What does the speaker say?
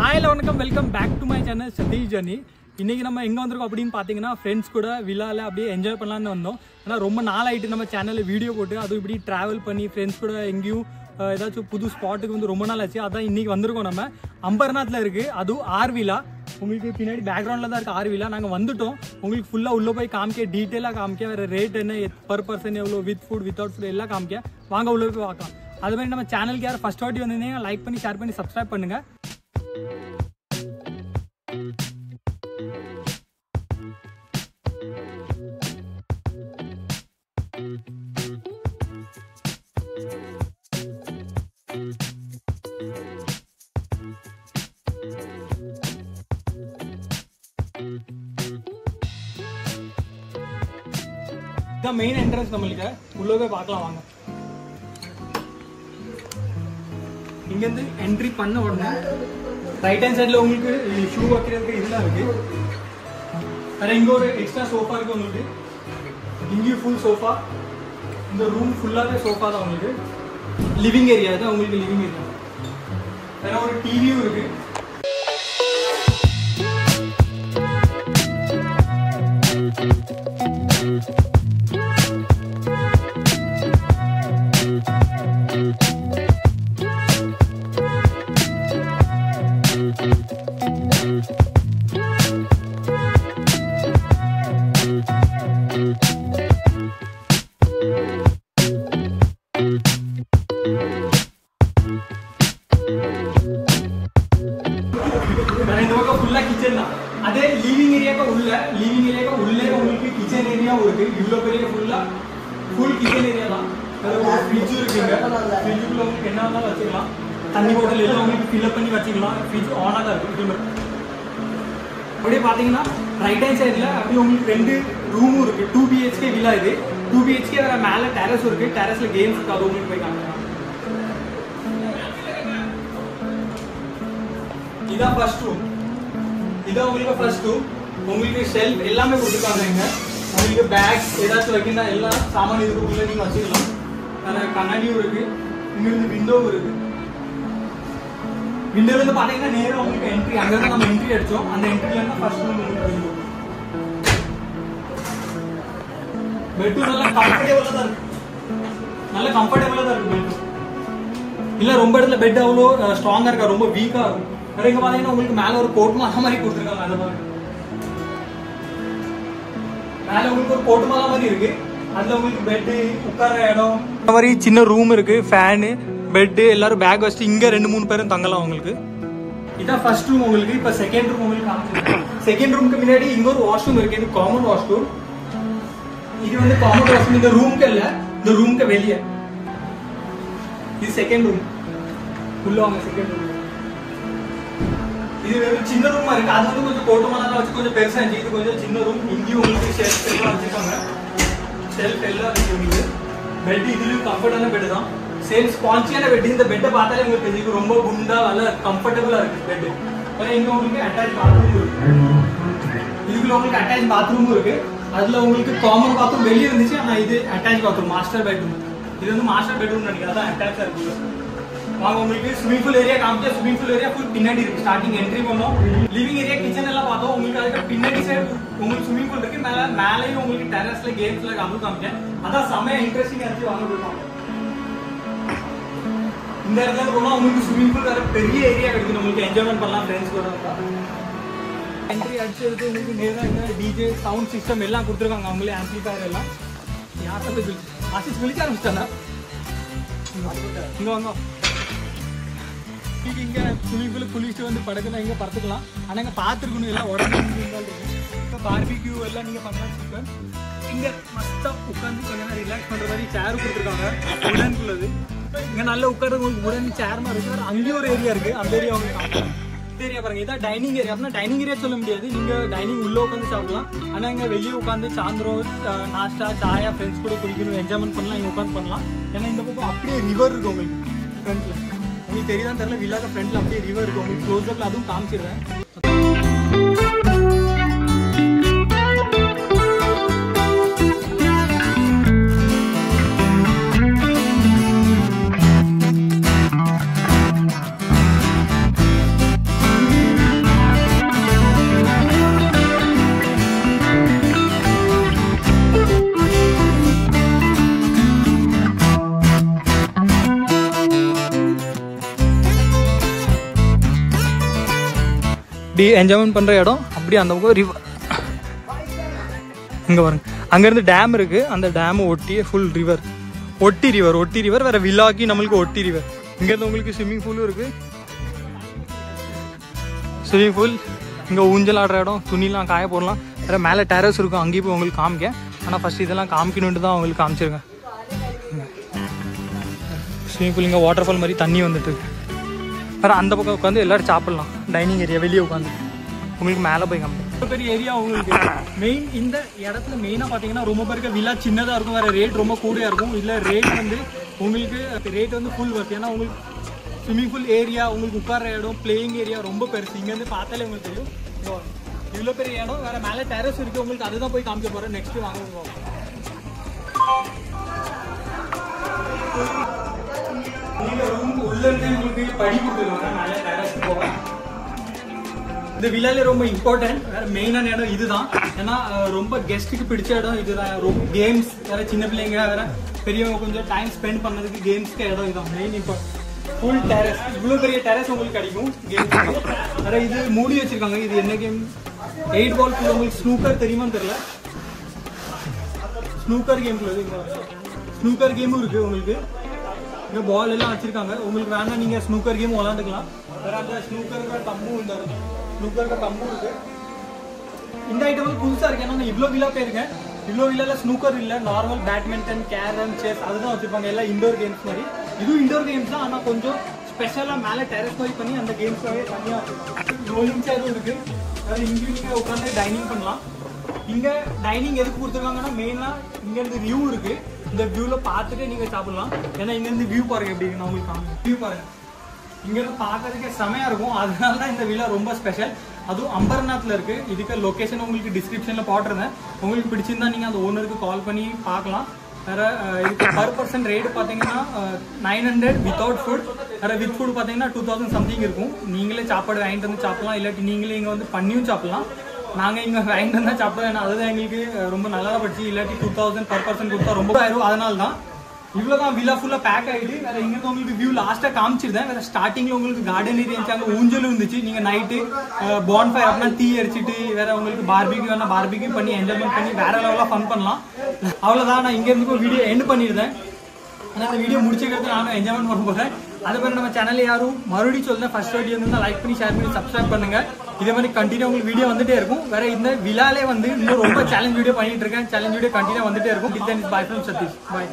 Hi, welcome back to my channel Satish Journey. இன்னைக்கு நம்ம எங்க வந்திருக்கோம் அப்படினு பாத்தீங்கன்னா फ्रेंड्स கூட வில்லால அப்படியே என்ஜாய் பண்ணலாம்னு வந்தோம். ஆனா ரொம்ப நாள் ஆயிட்டு நம்ம சேனல்ல வீடியோ போட்டு அது இப்படி டிராவல் பண்ணி फ्रेंड्स கூட எங்கயும் ஏதாச்சும் புது ஸ்பாட்டுக்கு வந்து ரொம்ப நாள் ஆச்சு. அதான் இன்னைக்கு வந்திருக்கோம். நம்ம அம்பர்நாத்ல இருக்கு. அது ஆர் வில்லா. உங்களுக்கு பின்னாடி பேக்ரவுண்ட்ல தான் இருக்கு ஆர் வில்லா. நாங்க வந்துட்டோம். உங்களுக்கு ஃபுல்லா உள்ள போய் காமிக்க டீடைலா காமிக்க வேற ரேட் என்ன per person எவ்வளவு வித் ஃபுட் வித்அவுட் ஃபுட் எல்லாம் காமிக்க வாங்க உள்ள போய் பார்க்கலாம். அது மாதிரி நம்ம சேனலுக்கு யார் ஃபர்ஸ்ட் வாட்டி வந்தீங்கன்னா லைக் பண்ணி ஷேர் பண்ணி சப்ஸ்கிரைப் பண்ணுங்க. The main entrance நம்மளுக்கு உள்ள போய் பார்க்கலாம் வாங்க. இங்க இருந்து என்ட்ரி பண்ண உடனே ரைட் ஹேண்ட் சைடுல உங்களுக்கு ஷூ வைக்கிறதுக்கு இதெல்லாம் இருக்கு. அப்புறம் இங்க ஒரு எக்ஸ்ட்ரா சோஃபா இருக்கு உங்களுக்கு. இங்க ஃபுல் சோஃபா. இந்த ரூம் ஃபுல்லாவே சோஃபா தான் உங்களுக்கு. லிவிங் ஏரியா தான் உங்களுக்கு லிவிங் ஏரியா. அப்புறம் ஒரு டிவியும் இருக்கு. அதே லிவிங் ஏரியாக்கு உள்ளே உங்களுக்கு கிச்சன் ஏரியாவும் இருக்கு. இவ்வளவு பெரிய ஃபுல் கிச்சன் ஏரியா தான். ஃப்ரிட்ஜ் இருக்குங்க. ஃப்ரிட்ஜுக்குள்ள உங்களுக்கு என்ன வேணாலும் வச்சுக்கலாம். தண்ணி பாட்டில் எல்லாம் உங்களுக்கு ஃபில்அப் பண்ணி வச்சுக்கலாம். ஃப்ரிட்ஜ் ஆனாக தான் இருக்கு. அப்படியே பார்த்தீங்கன்னா ரைட் ஹேண்ட் சைடில் அப்படியே உங்களுக்கு 2 ரூமும் இருக்கு. 2 BHK வில்லா இது. 2 BHK வேற மேலே டெரஸ் இருக்கு. டெரஸ்ல கேம்ஸ் இருக்கு. அது உங்களுக்கு போய் காமிக்கலாம். இதான் ஃபர்ஸ்ட் ரூம். இதான் உங்களுக்கு ஃபர்ஸ்ட் ரூம். உங்களுக்கு ஷெல்ஃப் எல்லாமே கொடுத்துருக்காங்க. இங்க உங்களுக்கு பேக்ஸ் ஏதாச்சும் வைக்கணும் எல்லா சாமான் இதுக்குள்ள நீங்க வச்சுக்கலாம். கண்ணாடியும் இருக்கு. இங்க இருந்து விண்டோவும் இருக்கு. விண்டோல இருந்து பாத்தீங்கன்னா நேரா உங்களுக்கு என்ட்ரி அங்க தான் நம்ம என்ட்ரி அடிச்சோம். அந்த என்ட்ரில இருந்து ஃபர்ஸ்ட் ரூம் உங்களுக்கு பெட் நல்லா கம்ஃபர்ட்டபிளா தான் இருக்கு. நல்ல கம்ஃபர்ட்டபிளா தான் இருக்கு பெட். இல்ல ரொம்ப இடத்துல பெட் அவ்வளோ ஸ்ட்ராங்கா இருக்கா, ரொம்ப வீக்கா இருக்கும். இங்க பாத்தீங்கன்னா உங்களுக்கு மேல ஒரு கோட்டுமாலா மாதிரி கொடுத்துருக்காங்க. அது மாதிரி மேல உங்களுக்கு ஒரு கோட்டுமாலா மாதிரி இருக்கு. அதுல உங்களுக்கு பெட் உட்கார இடம் இந்த மாதிரி சின்ன ரூம் இருக்கு. ஃபேனு பெட் எல்லாரும் பேக் வச்சுட்டு இங்க 2-3 பேரும் தங்கலாம் உங்களுக்கு. இதான் ஃபர்ஸ்ட் ரூம் உங்களுக்கு. இப்ப செகண்ட் ரூம் உங்களுக்கு காமிச்சிருக்கேன். செகண்ட் ரூமுக்கு முன்னாடி இங்க ஒரு வாஷ்ரூம் இருக்கு. இது காமன் வாஷ்ரூம். இது வந்து காமன் வாஷ்ரூம். இந்த ரூமுக்கு இல்ல, இந்த ரூமுக்கு வெளியே. இது செகண்ட் ரூம். உள்ள வாங்க. செகண்ட் ரூம் இது ஒரு சின்ன ரூமா இருக்கு. அது வந்து கொஞ்சம் கோட்டுமாலா வச்சு கொஞ்சம் பெருசா இருந்துச்சு. இது கொஞ்சம் சின்ன ரூம். இங்கேயும் உங்களுக்கு ஷெல்ஃப் எல்லாம் வச்சிருக்காங்க. ஷெல்ஃப் எல்லாம் இருக்கு உங்களுக்கு. பெட் இதுலயும் கம்ஃபர்டான பெட் தான். சேம் ஸ்பான்சியான பெட். இந்த பெட்டை பார்த்தாலே உங்களுக்கு தெரியும் ரொம்ப குண்டா நல்ல கம்ஃபர்டபுளா இருக்கு பெட். அப்புறம் இங்க உங்களுக்கு அட்டாச் பாத்ரூம் இருக்கு. இதுக்குள்ள உங்களுக்கு அட்டாச் பாத்ரூமும் இருக்கு. அதுல உங்களுக்கு காமன் பாத்ரூம் வெளியே இருந்துச்சு. ஆனா இது அட்டாச் பாத்ரூம் மாஸ்டர் பெட்ரூம். இது வந்து மாஸ்டர் பெட்ரூம் நினைக்கிறேன். அதான் அட்டாச்சா இருக்கு. வாங்க உங்களுக்கு ஸ்விமிங் பூல் ஏரியா காமிச்சா. ஸ்விமிங் பூல் ஏரியா ஃபுல் பின்னாடி இருக்கு. ஸ்டார்டிங் என்ட்ரி பண்ணோம். லிவிங் ஏரியா கிச்சன் எல்லாம் பார்த்தோம். உங்களுக்கு அதுக்கு பின்னாடி சைடு உங்களுக்கு ஸ்விமிங் பூல் இருக்கு. மேலேயும் உங்களுக்கு டெரஸ்ல கேம்ஸ்ல காமிச்சேன். அதான் செமையா இன்ட்ரெஸ்டிங்கா இருந்துச்சு. வாங்க போயிட்டோம். இந்த இடத்துல போனா உங்களுக்கு ஸ்விமிங் பூல் வேற பெரிய ஏரியா இருக்கு. உங்களுக்கு என்ஜாய்மெண்ட் பண்ணலாம் ஃப்ரெண்ட்ஸ் கூட. என்ட்ரி அடிச்சதுக்கு உங்களுக்கு நேரா டிஜே சவுண்ட் சிஸ்டம் எல்லாம் கொடுத்துருக்காங்க. அவங்களே ஆம்பிளிஃபயர் எல்லாம். யார்கிட்ட ஆசிஸ் விழிக்க ஆரம்பிச்சிட்டாங்க. இங்க வாங்க. இங்க ஸ்விமிங் பூல் குளிச்சுட்டு வந்து படுக்கலாம். இங்க படுத்துக்கலாம். ஆனா இங்க பாத்துருக்கணும் எல்லாம் உடம்பு. பார்பிக்யூ எல்லாம் நீங்க பண்ணலாம். இங்க மஸ்தா உட்காந்து கொஞ்ச நேரம் ரிலாக்ஸ் பண்ற மாதிரி சேர் கொடுத்துருக்காங்க. உடனுக்குள்ளது இங்க நல்ல உட்கார்றது உங்களுக்கு உடன் சேர் மாதிரி இருக்கு. அங்கேயும் ஒரு ஏரியா இருக்கு. அந்த ஏரியா உங்களுக்கு ஏரியா பாருங்க. இதான் டைனிங் ஏரியா. அப்படின்னா டைனிங் ஏரியா சொல்ல முடியாது. நீங்க டைனிங் உள்ள உட்காந்து சாப்பிடலாம். ஆனா இங்க வெளியே உட்காந்து சாயந்தரம் நாஸ்டா சாயா ஃப்ரெண்ட்ஸ் கூட குடிக்கணும் என்ஜாய்மெண்ட் பண்ணலாம். இங்க உட்காந்து பண்ணலாம். ஏன்னா இந்த பக்கம் அப்படியே ரிவர் இருக்கு உங்களுக்கு ஃப்ரெண்ட்ல. உங்களுக்கு தெரியுதான் தெரியல. வில்லாக்க ஃப்ரெண்ட்ல அப்படியே ரிவர் இருக்கு. உங்களுக்கு க்ளோஸ் அப்ல அதுவும் காமிச்சிடுறேன். இப்படி என்ஜாய்மெண்ட் பண்ணுற இடம். அப்படி அந்த பக்கம் ரிவர் இங்கே பாருங்க. அங்கேருந்து டேம் இருக்குது. அந்த டேமை ஒட்டியே ஃபுல் ரிவர். ஒட்டி ரிவர் வேறு வில்லாக்கி நம்மளுக்கு ஒட்டி ரிவர். இங்கேருந்து உங்களுக்கு ஸ்விம்மிங் பூலும் இருக்குது. ஸ்விம்மிங் பூல் இங்கே ஊஞ்சல் ஆடுற இடம், துணிலாம் காய போடலாம். வேறு மேலே டெரஸ் இருக்கும், அங்கேயும் போய் உங்களுக்கு காமிக்க. ஆனால் ஃபஸ்ட் இதெல்லாம் காமிக்கணுன்ட்டு தான் உங்களுக்கு காமிச்சிருக்கேன். ஸ்விம்மிங் பூல் இங்கே வாட்டர் ஃபால் மாதிரி தண்ணி வந்துட்டு இருக்கு. வேறு அந்த பக்கம் உட்காந்து எல்லோரும் சாப்பிட்லாம். டைனிங் ஏரியா வெளியே உட்காந்து உங்களுக்கு மேலே போய் காமிப்பேன். பெரிய ஏரியா உங்களுக்கு. மெயின் இந்த இடத்துல மெயினாக பார்த்தீங்கன்னா ரொம்ப பேருக்கு வில்லா சின்னதாக இருக்கும், வேறு ரேட் ரொம்ப கூடியாக இருக்கும். இல்லை ரேட் வந்து உங்களுக்கு ரேட் வந்து ஃபுல் வருது. ஏன்னா உங்களுக்கு ஸ்விம்மிங் பூல் ஏரியா, உங்களுக்கு உட்கார இடம், பிளேயிங் ஏரியா ரொம்ப பெருசு. இங்கேருந்து பார்த்தாலே உங்களுக்கு தெரியும் இவ்வளோ பெரிய இடம். வேறு மேலே டெரஸ் இருக்குது உங்களுக்கு, அதுதான் போய் காமிக்க போகிறேன். நெக்ஸ்ட்டு வாங்க. நீங்கள் ரூம் உள்ளே உங்களுக்கு படி கொடுத்துருவாங்க மேலே டெரஸ் போவேன். இந்த வில்லாலே ரொம்ப இம்பார்ட்டன்ட் வேற மெயினான இடம் இதுதான். ஏன்னா ரொம்ப கெஸ்ட்டுக்கு பிடிச்ச இடம் இதுதான். ரொம்ப கேம்ஸ் வேற சின்ன பிள்ளைங்க வேற பெரியவங்க கொஞ்சம் டைம் ஸ்பெண்ட் பண்ணதுக்கு கேம்ஸ்க்கு இடம் இதுதான் மெயின் இம்பார்ட்டன்ட். ஃபுல் டெரஸ், இவ்வளோ பெரிய டெரஸ் உங்களுக்கு கிடைக்கும் கேம்ஸ். வேற இது மூடி வச்சிருக்காங்க. இது என்ன கேம்? 8 பால். உங்களுக்கு ஸ்னூக்கர் தெரியுமான்னு தெரியல. ஸ்னூக்கர் கேம் ஸ்னூக்கர் கேமும் இருக்கு உங்களுக்கு. இங்கே பால் எல்லாம் வச்சிருக்காங்க. உங்களுக்கு வேணா நீங்க ஸ்னூக்கர் கேம் விளாண்டுக்கலாம். வேற அந்த ஸ்னூக்கர் தம்பு இருந்தாரு. ஸ்னூக்கருக்கு தம்பு இருக்கு. இந்த ஐட்டம் வந்து புதுசாக இருக்கு. ஏன்னா நான் இவ்வளோ வில்லா போயிருக்கேன். இவ்வளோ வில்லால ஸ்னூக்கர் இல்லை, நார்மல் பேட்மிண்டன், கேரம், செஸ் அதுதான் வச்சிருப்பாங்க. எல்லாம் இண்டோர் கேம்ஸ் மாதிரி. இதுவும் இண்டோர் கேம்ஸ் தான், ஆனால் கொஞ்சம் ஸ்பெஷலாக மேலே டெரஸ் மாதிரி பண்ணி அந்த கேம்ஸ்க்காகவே தனியாக ரோலிங் சேரும் இருக்கு. அதாவது இங்கேயும் நீங்கள் உட்காந்து டைனிங் பண்ணலாம். இங்கே டைனிங் எதுக்கு கொடுத்துருக்காங்கன்னா மெயினாக இங்கேருந்து வியூ இருக்கு. இந்த வியூவில் பார்த்துட்டு நீங்கள் சாப்பிடலாம். ஏன்னா இங்கேருந்து வியூ பாருங்க எப்படி இருக்கு. நான் உங்களுக்கு காமிக்கிறேன். வியூ பாருங்க. இங்கேருந்து பார்க்கறதுக்கே செமையாக இருக்கும். அதனால தான் இந்த வில்லா ரொம்ப ஸ்பெஷல். அதுவும் அம்பர்நாத்தில் இருக்குது. இதுக்கு லொக்கேஷன் உங்களுக்கு டிஸ்கிரிப்ஷனில் போட்டிருந்தேன். உங்களுக்கு பிடிச்சிருந்தா நீங்கள் அந்த ஓனருக்கு கால் பண்ணி பார்க்கலாம். வேறு இதுக்கு பர் பர்சன் ரேட் பார்த்தீங்கன்னா 900 வித்தவுட் ஃபுட். வேறு வித் ஃபுட் பார்த்தீங்கன்னா 2000 சம்திங் இருக்கும். நீங்களே சாப்பாடு வாங்கிட்டு வந்து சாப்பிடலாம். இல்லாட்டி நீங்களே இங்கே வந்து பண்ணியும் சாப்பிடலாம். நாங்கள் இங்கே வாங்கிட்டு வந்து சாப்பிடுவோம். ஏன்னா அதுதான் எங்களுக்கு ரொம்ப நல்லா படிச்சு. இல்லாட்டி 2000 பர் பர்சன் கொடுத்தா ரொம்ப ஆயிரும். அதனால தான் இவ்வளோதான் வில்லா ஃபுல்லாக பேக் ஆகிடுது. வேறு இங்கே உங்களுக்கு வியூ லாஸ்ட்டாக காமிச்சிருந்தேன். வேறு ஸ்டார்டிங்கில் உங்களுக்கு கார்டன் ஏரியா இருந்துச்சு. அங்கே ஊஞ்சலும் இருந்துச்சு. நீங்கள் நைட்டு பான்ஃபயர் அப்படின்னா டீ அடிச்சுட்டு வேறு உங்களுக்கு பார்பிக்யூ வேணால் பார்பிக்யூ பண்ணி என்ஜாய்மெண்ட் பண்ணி வேறு லெவலாக ஃபன் பண்ணலாம். அவ்வளோதான். நான் இங்கேருந்து ஒரு வீடியோ எண்ட் பண்ணியிருந்தேன். ஆனால் அந்த வீடியோ முடிச்சுக்கிறது நானும் என்ஜாய்மெண்ட் பண்ண போகிறேன். அதே மாதிரி நம்ம சேனலில் யாரும் மறுபடியும் சொல்லுங்கள், ஃபர்ஸ்ட் வீடியோ இருந்தால் லைக் பண்ணி ஷேர் பண்ணி சப்ஸ்கிரைப் பண்ணுங்கள். இதே மாதிரி கண்டினியூ உங்களுக்கு வீடியோ வந்துட்டே இருக்கும். வேறு இந்த விழாலே வந்து இன்னும் ரொம்ப சேலஞ்ச் வீடியோ பண்ணிட்டு இருக்கேன். சேலஞ்ச் வீடியோ கண்டினியூ வந்துட்டே இருக்கும். Bye from Satish. பாய்.